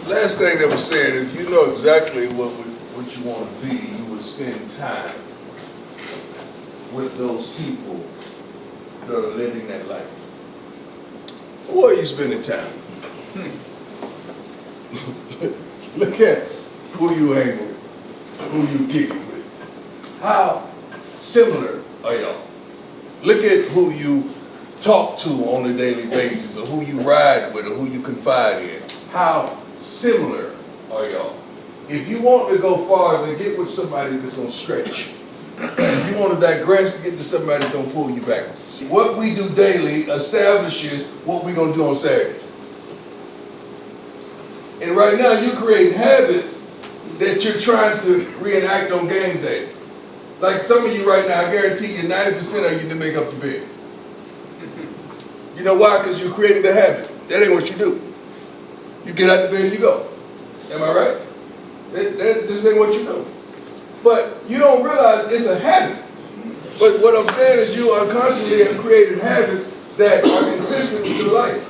Last thing that was said, if you know exactly what you want to be, you would spend time with those people that are living that life. Who are you spending time with? Look at who you hang with, who you kick it with. How similar are y'all? Look at who you talk to on a daily basis, or who you ride with, or who you confide in. How similar are y'all? If you want to go farther, get with somebody that's gonna stretch. If you want to digress, get to somebody that's gonna pull you backwards. What we do daily establishes what we're gonna do on Saturdays. And right now you're creating habits that you're trying to reenact on game day. Like some of you right now, I guarantee you 90% of you didn't make up the bed. You know why? Because you created the habit. That ain't what you do. You get out the bed and you go. Am I right? This ain't what you do. But you don't realize it's a habit. But what I'm saying is you unconsciously have created habits that are consistent with your life.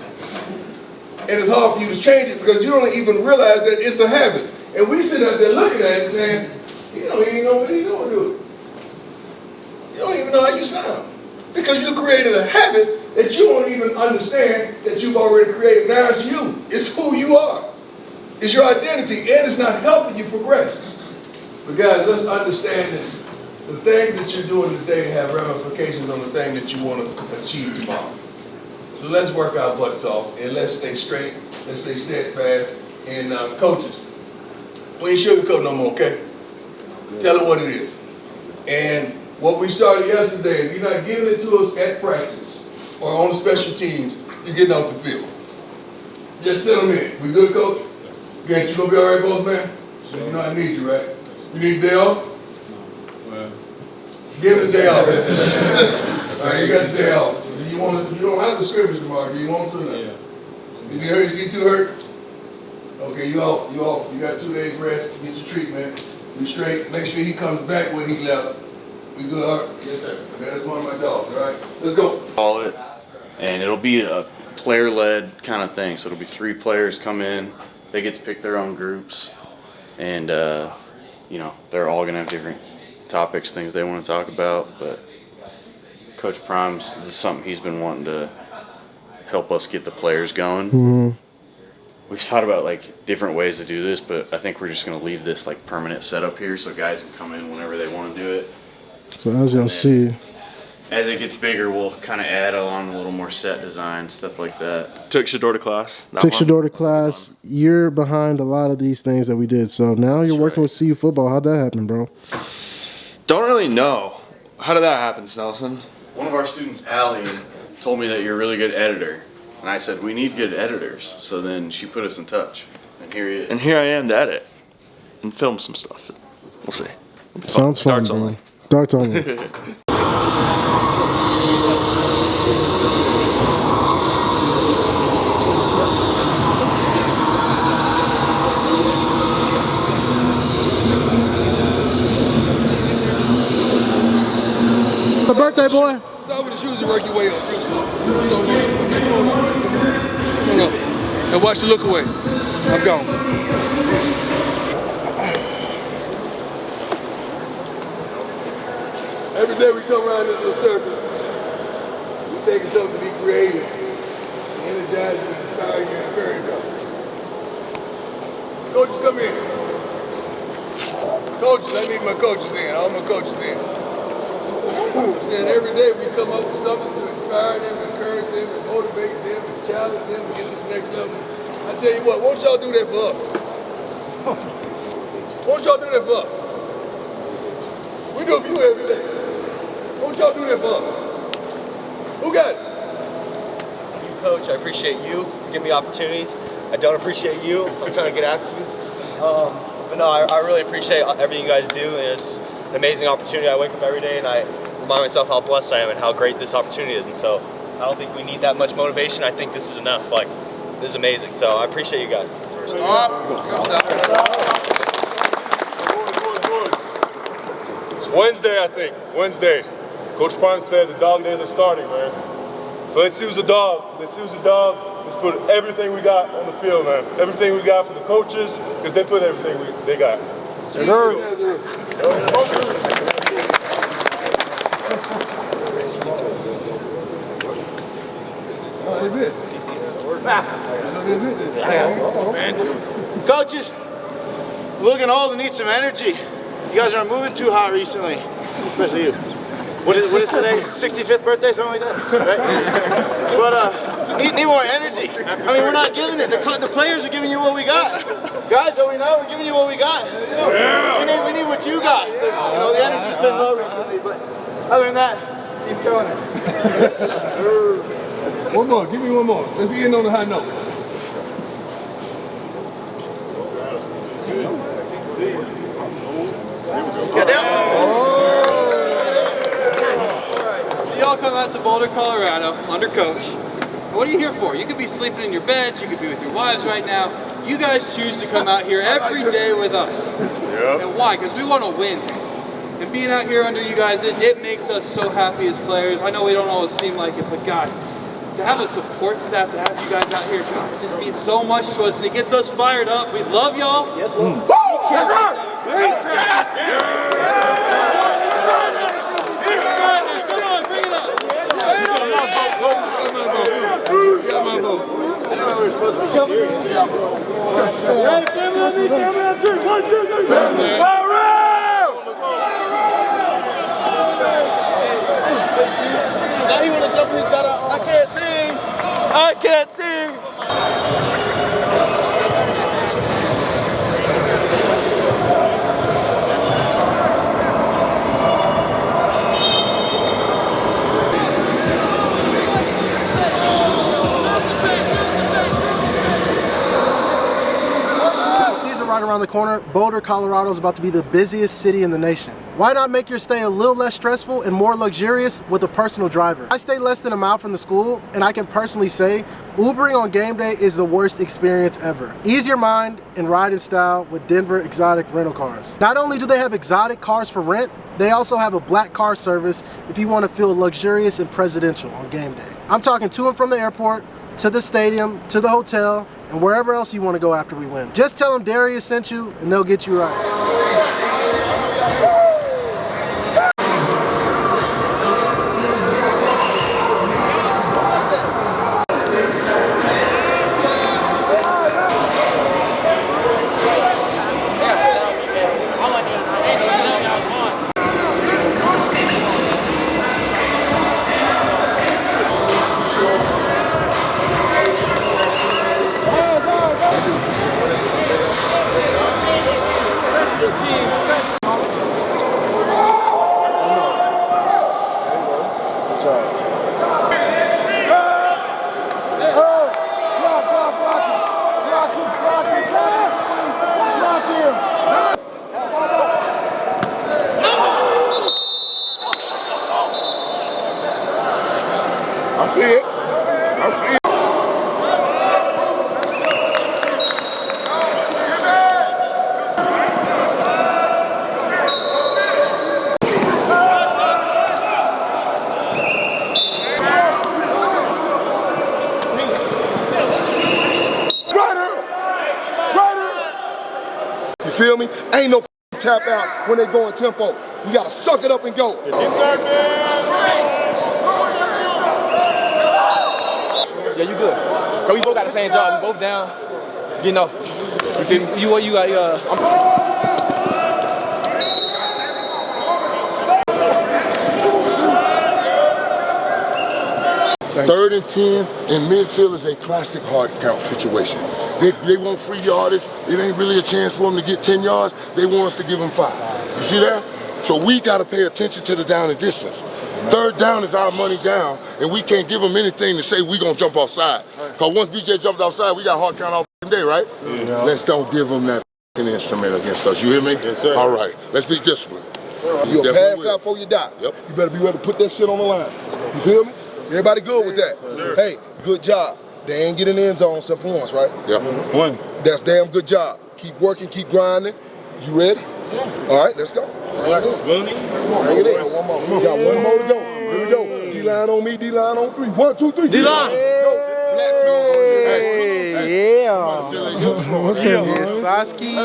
And it's hard for you to change it because you don't even realize that it's a habit. And we sit out there looking at it saying, you don't even know what he's doing to it. You don't even know how you sound. Because you created a habit that you don't even understand that you've already created. Now it's you. It's who you are. It's your identity, and it's not helping you progress. But guys, let's understand that the thing that you're doing today have ramifications on the thing that you want to achieve tomorrow. So let's work our butts off, and let's stay straight, let's stay steadfast. And coaches, we ain't sugarcoat no more, okay? Tell it what it is. And what we started yesterday, if you're not giving it to us at practice or on the special teams, you're getting off the field. Just send them in. We good, coach? Good. You gonna be all right, boss man? So you know I need you, right? You need a day off? Well, give it a day off. All right, you got the day off. You don't have the scrimmage tomorrow. Do you want to? Yeah. Is he hurt? Is he too hurt? Okay, you off. You off. You got 2 days rest. Get your treatment. Be straight. Make sure he comes back where he left. We good, all right? Yes, sir. Okay, that's one of my dogs, all right? Let's go. Call it, and it'll be a player-led kind of thing. So it'll be 3 players come in. They get to pick their own groups, and you know, they're all gonna have different topics, things they want to talk about. But Coach Primes, this is something he's been wanting to help us get the players going. Mm-hmm. We've thought about like different ways to do this, but I think we're just gonna leave this like permanent setup here, so guys can come in whenever they want to do it. So as y'all see, as it gets bigger, we'll kind of add on a little more set design, stuff like that. Took Shedeur to class. Shedeur to class. You're behind a lot of these things that we did. So now you're working with CU football. How'd that happen, bro? Don't really know. How did that happen, Snelson? One of our students, Allie, told me that you're a really good editor. And I said, we need good editors. So then she put us in touch. And here he is. And here I am to edit and film some stuff. We'll see. Sounds fun, Darts bro. only. Darts only. Happy birthday, boy. Start with the shoes and work your way up real slow. Come on. And watch the look away. I'm gone. Every day we come around this little circle, we taking something to be creative, energize you, inspire you, encourage you. Coaches, come in. Coaches, I need my coaches in. All my coaches in. And every day we come up with something to inspire them, encourage them, and motivate them, and challenge them to get to the next level. I tell you what, won't y'all do that for us? Won't y'all do that for us? We do it for you every day. Won't y'all do that for us? Who got it? You, Coach, I appreciate you for giving me opportunities. I don't appreciate you. I'm trying to get after you. But no, I really appreciate everything you guys do. And it's an amazing opportunity. I wake up every day and I remind myself how blessed I am and how great this opportunity is. And so I don't think we need that much motivation. I think this is enough. Like, this is amazing. So I appreciate you guys. It's Wednesday, I think. Wednesday. Coach Prime said the dog days are starting, man. So let's use the dog. Let's use the dog. Let's put everything we got on the field, man. Everything we got for the coaches, because they put everything they got. Shedeur. Coaches, looking old and need some energy. You guys aren't moving too hot recently, especially you. What is today? 65th birthday, something like that, right? But need more energy. I mean, we're not giving it. The players are giving you what we got. Guys that we know, we're giving you what we got. We need what you got. You know, the energy's been low recently, but other than that, keep going. One more, give me one more. Let's end on a high note. So y'all come out to Boulder, Colorado, under coach. What are you here for? You could be sleeping in your beds, you could be with your wives right now. You guys choose to come out here every day with us. Yeah. And why? Because we want to win. And being out here under you guys, it makes us so happy as players. I know we don't always seem like it, but God, to have a support staff, to have you guys out here, God, it just means so much to us, and it gets us fired up. We love y'all. Yes, Lord. Great practice. It's Friday. Come on, bring it up. Got my vote. I don't know we're supposed to be serious. Now he want to jump his got I can't sing. I can't sing. Right around the corner, Boulder, Colorado is about to be the busiest city in the nation. Why not make your stay a little less stressful and more luxurious with a personal driver? I stay less than a mile from the school, and I can personally say Ubering on game day is the worst experience ever. Ease your mind and ride in style with Denver Exotic Rental Cars. Not only do they have exotic cars for rent, they also have a black car service if you want to feel luxurious and presidential on game day. I'm talking to and from the airport, to the stadium, to the hotel, and wherever else you want to go after we win. Just tell them Darius sent you and they'll get you right. I see it. I see it. You feel me? Ain't no tap out when they go in tempo. You gotta suck it up and go. Inside Yeah, you good. Cause we both got the same job. We both down. You know. You feel me? You got. Third and 10 in midfield is a classic hard count situation. They want free yardage. It ain't really a chance for them to get 10 yards. They want us to give them 5. You see that? So we got to pay attention to the down and distance. Third down is our money down, and we can't give them anything to say we gonna jump offside. Cause once BJ jumped offside, we got hard count all day, right? Yeah. Let's don't give them that instrument against us. You hear me? Yes, sir. All right. Let's be disciplined. You'll pass out before you die. Yep. You better be ready to put that shit on the line. You feel me? Everybody good with that? Yes, hey, good job. They ain't getting in the end zone except for once, right? Yep. One. That's damn good job. Keep working, keep grinding. You ready? Yeah. All right, let's go. Bring it in. One more. We got one more to go. Here we go. D-line on me, D-line on 3. 1, 2, 3. D-line. Yeah. Saski.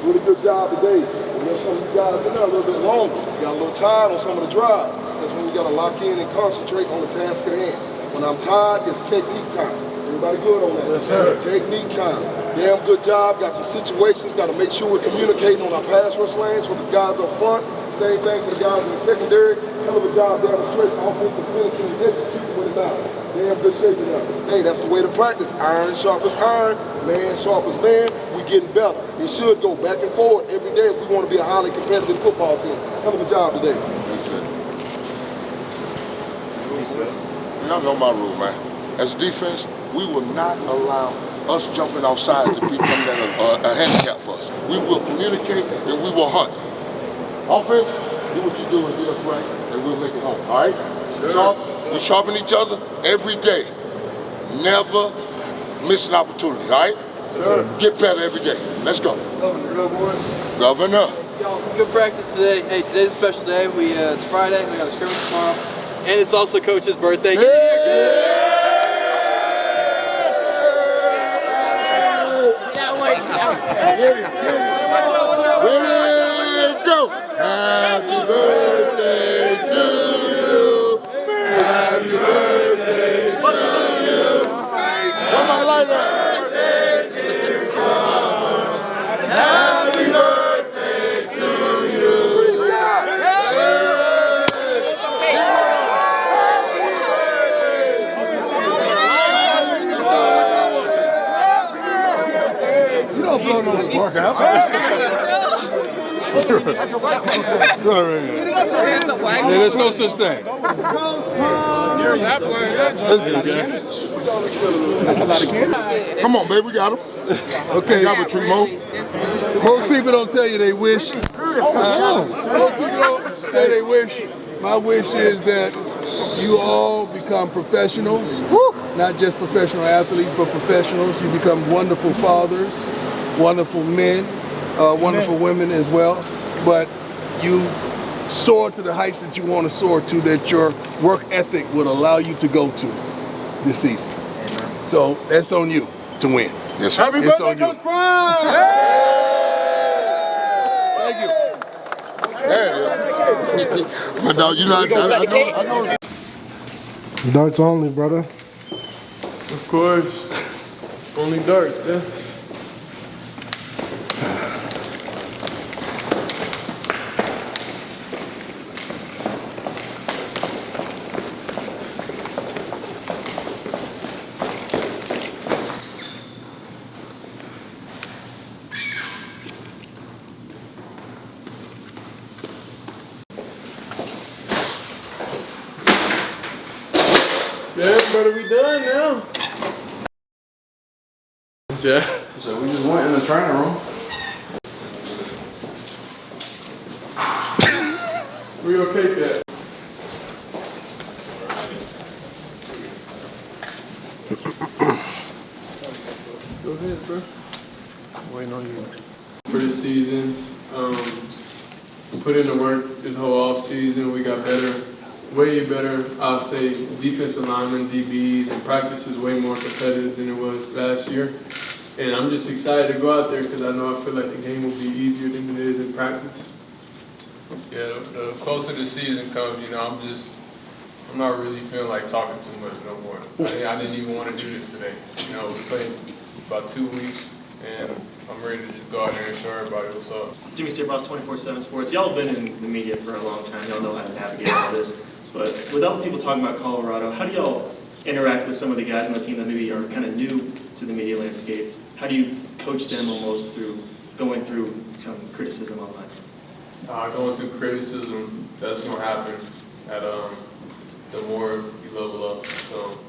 Really good job today. We have some of you guys in there a little bit longer. You got a little tired on some of the drives. That's when we got to lock in and concentrate on the task at hand. When I'm tired, it's technique time. Everybody good on that? Yes, sir. Technique time. Damn good job. Got some situations. Got to make sure we're communicating on our pass rush lanes for the guys up front. Same thing for the guys in the secondary. Hell of a job down the stretch. Offensive finishing and executing with it now. Damn good shape in there. Hey, that's the way to practice. Iron sharp as iron, man sharp as man. We getting better. We should go back and forward every day if we want to be a highly competitive football team. Hell of a job today. Y'all know my rule, man. As defense, we will not allow us jumping off sides to become a handicap for us. We will communicate and we will hunt. Offense, do what you do and get us right, and we'll make it home. All right? Sure. We sharpen each other every day. Never miss an opportunity. All right? Sure. Get better every day. Let's go. Governor. Y'all, good practice today. Hey, today's a special day. It's Friday. We got a scrimmage tomorrow, and it's also Coach's birthday. Happy birthday to you. Happy birthday to you. Where's my lighter? Happy birthday to you. You don't blow no spark out. There's no such thing. Come on, baby, we got him. Okay. Most people don't tell you they wish. Most people don't say they wish. My wish is that you all become professionals, not just professional athletes, but professionals. You become wonderful fathers, wonderful men, wonderful women as well. But you soar to the heights that you want to soar to, that your work ethic would allow you to go to this season. So that's on you to win. Yes, sir. Happy birthday, Coach Prime! Thank you. My dog, you know, I know. Darts only, brother. Of course. Only darts, man. Yeah, better be done now. Yeah. So we just went in the training room. Where your cake at? Go ahead, bro. Waiting on you. For this season, put in the work this whole off season. We got better. Way better, I'll say, defensive linemen, DBs, and practice is way more competitive than it was last year. And I'm just excited to go out there because I feel like the game will be easier than it is in practice. Yeah, the closer the season comes, I'm not really feeling like talking too much no more. I didn't even want to do this today. We played about 2 weeks, and I'm ready to just go out there and show everybody what's up. Jimmy Searboss, 24/7 Sports. Y'all have been in the media for a long time. Y'all know how to navigate all this. But without people talking about Colorado, how do y'all interact with some of the guys on the team that maybe are kind of new to the media landscape? How do you coach them almost through going through some criticism online? Going through criticism, that's going to happen at the more you level up. So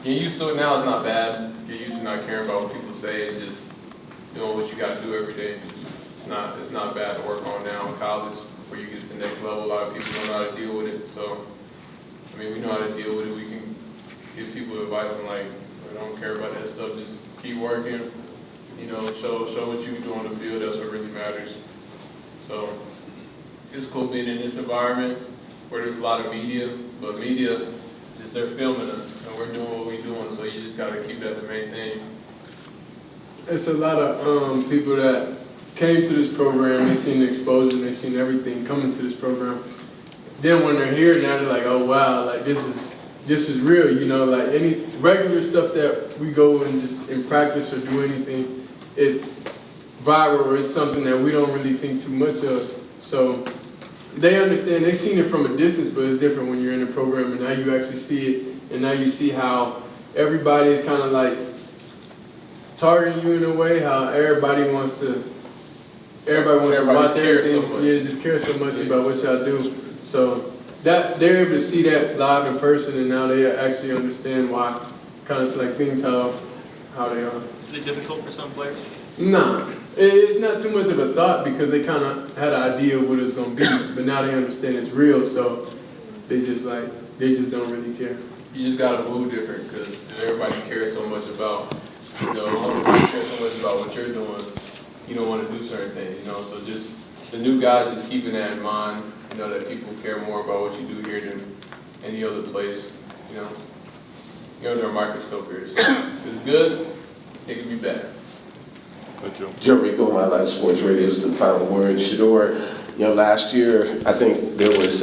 getting used to it now is not bad. Get used to not caring about what people say and just doing what you got to do every day. It's not bad to work on now in college. Where you get to the next level, a lot of people don't know how to deal with it. So, we know how to deal with it. We can give people advice and I don't care about that stuff. Just keep working. Show what you can do on the field. That's what really matters. So, it's cool being in this environment where there's a lot of media, but media, they're filming us and we're doing what we're doing. So you just got to keep that the main thing. it's a lot of people that came to this program, they seen the exposure, they seen everything coming to this program. Then when they're here, now they're like, oh wow, like this is real, you know, like any regular stuff that we go and just in practice or do anything, it's viral or it's something that we don't really think too much of. So they understand, they've seen it from a distance, but it's different when you're in the program and now you actually see it, and now you see how everybody is kind of like targeting you in a way, how everybody wants to watch everything. So yeah, just care so much about what y'all do. So that they're able to see that live in person, and now they actually understand why, kind of like things how they are. Is it difficult for some players? Nah, it's not too much of a thought because they kind of had an idea of what it's gonna be, but now they understand it's real, so they just don't really care. You just gotta move different because everybody cares so much about, you know, everybody cares so much about what you're doing. You don't want to do certain things, you know. So just the new guys, just keeping that in mind. You know that people care more about what you do here than any other place. You know, you're under a microscope here. So if it's good, it can be better. Joe Rico, My Life Sports Radio is the final word. Shedeur, you know, last year I think there was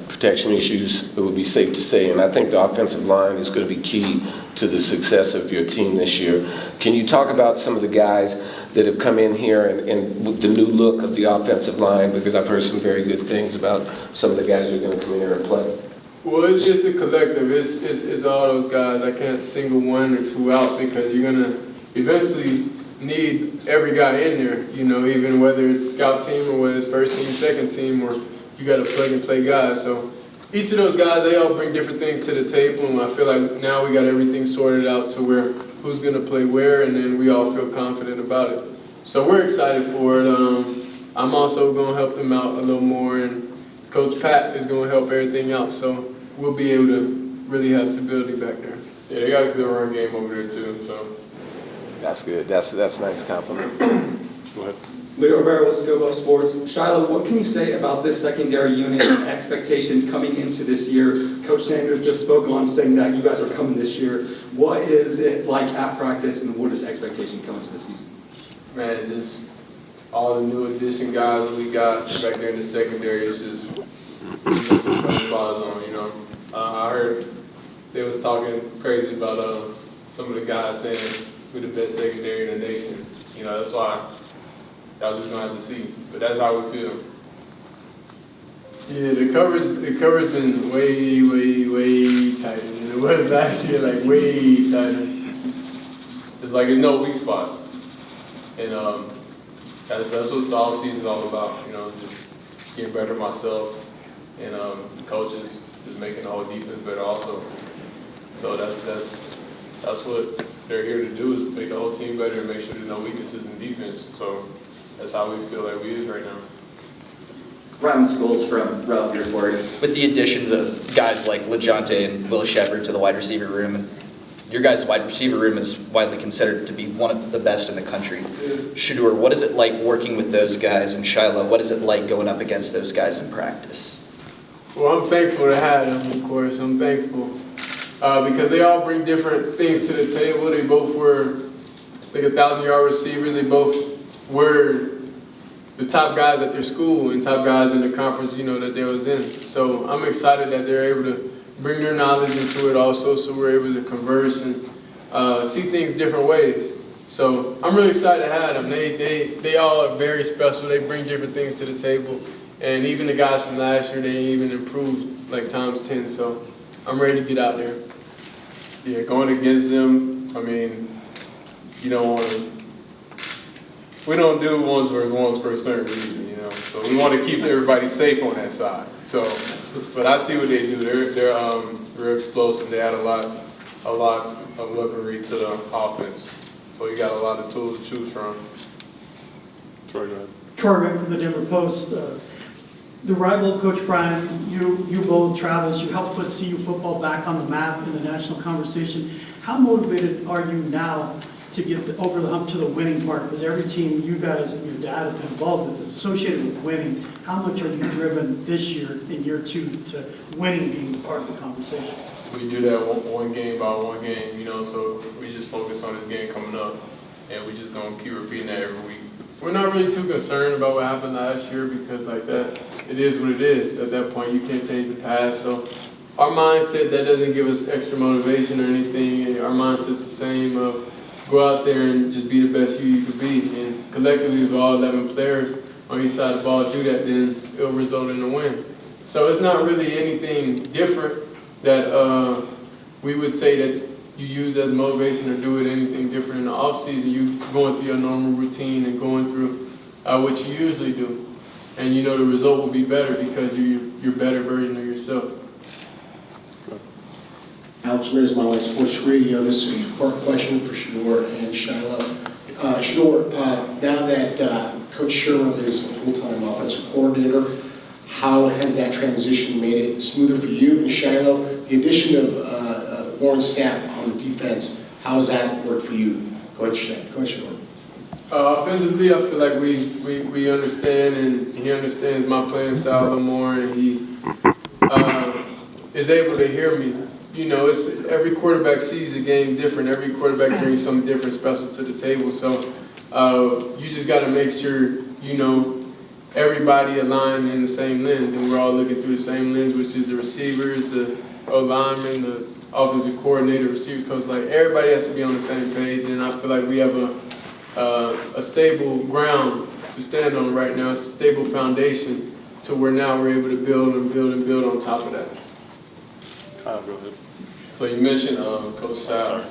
protection issues, it would be safe to say, and I think the offensive line is going to be key to the success of your team this year. Can you talk about some of the guys that have come in here and the new look of the offensive line? Because I've heard some very good things about some of the guys who are going to come in here and play. Well, it's just a collective. It's all those guys. I can't single one or two out because you're going to eventually need every guy in there, you know, even whether it's scout team or whether it's first team, second team, or you got to plug and play guys. So each of those guys, they all bring different things to the table, and I feel like now we got everything sorted out to where who's going to play where, and then we all feel confident about it. So we're excited for it. I'm also going to help them out a little more, and Coach Pat is going to help everything out, so we'll be able to really have stability back there. Yeah, they got a good run game over there too, so. That's good. That's a nice compliment. Go ahead. Leo Rivera, what's good about sports? Shilo, what can you say about this secondary unit and expectation coming into this year? Coach Sanders just spoke on saying that you guys are coming this year. What is it like at practice, and what is the expectation coming to the season? Man, just all the new addition guys that we got back there in the secondary is just butterflies on, you know. I heard they was talking crazy about some of the guys saying we're the best secondary in the nation. You know, that's why y'all just gonna have to see. But that's how we feel. Yeah, the cover's been way tighter than it was last year, like way tighter. It's like there's no weak spots. And that's what the off season is all about, you know, just getting better myself, and the coaches just making the whole defense better also. So that's what they're here to do, is make the whole team better and make sure there's no weaknesses in defense. So that's how we feel like we is right now. Ryan Scholes from Ralph Report. With the additions of guys like LeJounte and Will Shepard to the wide receiver room, and your guys' wide receiver room is widely considered to be one of the best in the country. Shedeur, what is it like working with those guys? And Shilo, what is it like going up against those guys in practice? Well, I'm thankful to have them, of course. I'm thankful because they all bring different things to the table. They both were like 1,000-yard receivers. They both were the top guys at their school and top guys in the conference, you know, that they was in. So I'm excited that they're able to bring their knowledge into it also, so we're able to converse and see things different ways. So I'm really excited to have them. They all are very special. They bring different things to the table. And even the guys from last year, they even improved like times 10. So I'm ready to get out there. Yeah, going against them, I mean, you don't want to, we don't do ones for a certain reason, you know. So we want to keep everybody safe on that side. So, but I see what they do. They're real explosive. They add a lot of weaponry to the offense. So you got a lot of tools to choose from. Troy, go ahead. Troy Rick from the Denver Post. The rival of Coach Bryant, you both, Travis, you helped put CU football back on the map in the national conversation. How motivated are you now to get over the hump to the winning part? Because every team you guys and your dad have been involved with is associated with winning. How much are you driven this year in year 2 to winning being part of the conversation? We do that one game by one game, you know, so we just focus on this game coming up. and we're just gonna keep repeating that every week. We're not really too concerned about what happened last year because like that, it is what it is. At that point, you can't change the past. So our mindset, that doesn't give us extra motivation or anything. Our mindset's the same of go out there and just be the best you can be. And collectively, if all 11 players on each side of the ball do that, then it'll result in a win. So it's not really anything different that we would say that you use as motivation or do it anything different in the off season. You going through your normal routine and going through what you usually do, and you know the result will be better because you're better version of yourself. Alex Ramirez, My Life Sports Radio. This is a two-part question for Shedeur and Shilo. Shedeur, now that Coach Sherman is a full-time offensive coordinator, how has that transition made it smoother for you? And Shilo, the addition of Warren Sapp on the defense, how has that worked for you? Go ahead, Shedeur. Offensively, I feel like we understand, and he understands my playing style a little more, and he is able to hear me. You know, it's every quarterback sees the game different. Every quarterback brings something different special to the table. So you just got to make sure, you know, everybody aligned in the same lens, and we're all looking through the same lens, which is the receivers, the O-linemen, the offensive coordinator, receivers coach. Like everybody has to be on the same page, and I feel like we have a stable ground to stand on right now, a stable foundation to where now we're able to build and build and build on top of that. Go ahead. So you mentioned Coach Sal.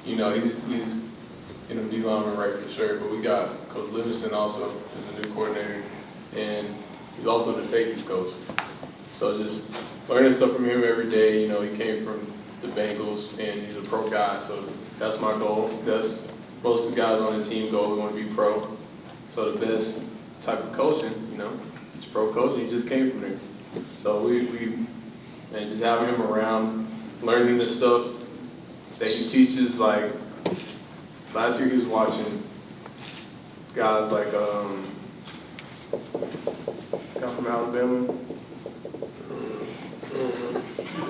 You know, he's in the D lineman right for sure, but we got Coach Livingston also as a new coordinator, and he's also the safeties coach. So just learning stuff from him every day. You know, he came from the Bengals, and he's a pro guy, so that's my goal. That's most of the guys on the team goal. We want to be pro. So the best type of coaching, you know, it's pro coaching. He just came from there. So and just having him around, learning the stuff that he teaches. Like last year, he was watching guys like guy from Alabama.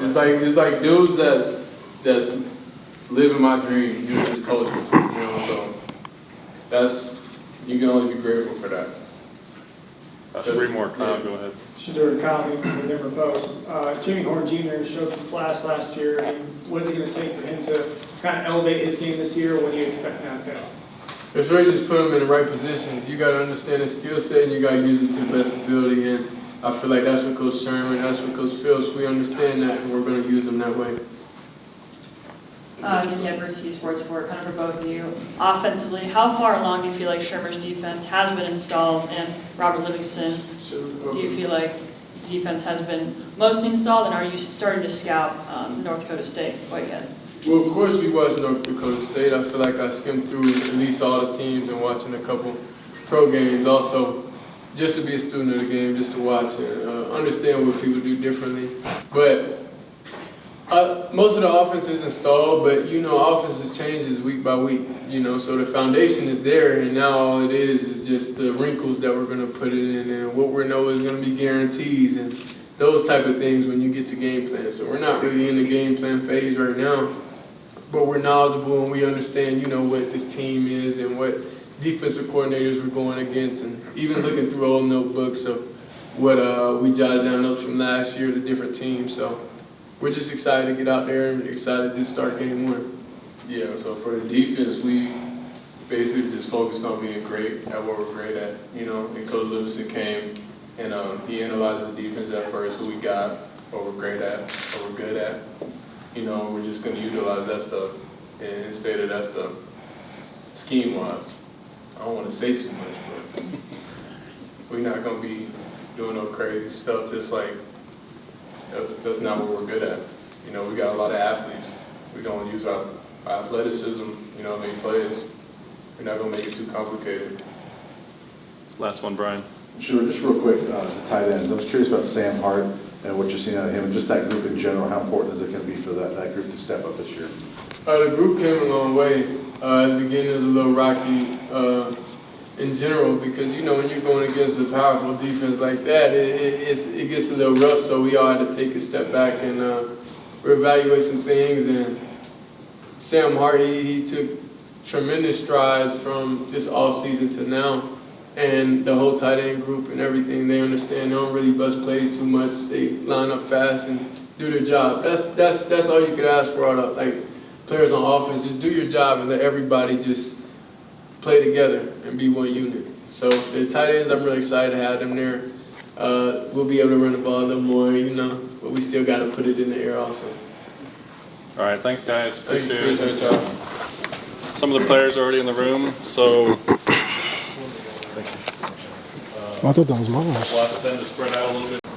It's like dudes that's living my dream, doing this coaching. You know, so you can only be grateful for that. Three more, Kyle, go ahead. Shedeur, Kyle from the Denver Post. Jimmy Horn Jr. showed some flash last year. What is it going to take for him to kind of elevate his game this year? What do you expect now to? It's really just put him in the right positions. You got to understand his skill set, and you got to use it to the best ability. And I feel like that's what Coach Sherman, that's what Coach Phillips, we understand that, and we're going to use them that way. Nikki Edwards, Sports Report, kind of for both of you. Offensively, how far along do you feel like Shermer's defense has been installed, and Robert Livingston, do you feel like the defense has been mostly installed, and are you starting to scout North Dakota State quite yet? Well, of course we watch North Dakota State. I feel like I skimmed through at least all the teams and watching a couple pro games. Also, just to be a student of the game, just to watch and understand what people do differently. But most of the offense is installed, but you know, offenses changes week by week. You know, so the foundation is there, and now all it is just the wrinkles that we're going to put it in, and what we know is going to be guarantees and those type of things when you get to game plan. So we're not really in the game plan phase right now, but we're knowledgeable and we understand, you know, what this team is and what defensive coordinators we're going against, and even looking through old notebooks of what we jotted down notes from last year to different teams. So we're just excited to get out there and excited to start game one. Yeah, so for the defense, we basically just focused on being great at what we're great at. You know, and Coach Livingston came and he analyzed the defense at first, who we got, what we're great at, what we're good at. You know, we're just going to utilize that stuff. And instead of that stuff, scheme-wise, I don't want to say too much, but we're not going to be doing no crazy stuff just like that's not what we're good at. You know, we got a lot of athletes. We're going to use our athleticism, you know, make plays. We're not going to make it too complicated. Last one, Brian. Sure, just real quick, the tight ends. I was curious about Sam Hart and what you're seeing out of him, and just that group in general. How important is it going to be for that group to step up this year? The group came a long way. At the beginning, it was a little rocky in general because, you know, when you're going against a powerful defense like that, it gets a little rough. So we all had to take a step back and reevaluate some things. And Sam Hart, he took tremendous strides from this off season to now. And the whole tight end group and everything, they understand. They don't really bust plays too much. They line up fast and do their job. That's all you could ask for out of players on offense. Just do your job and let everybody just play together and be one unit. So the tight ends, I'm really excited to have them there. We'll be able to run the ball a little more, but we still got to put it in the air also. All right, thanks guys. Appreciate Appreciate it. y'all. Some of the players are already in the room, so I thought that was mine. we'll ask them to spread out a little bit.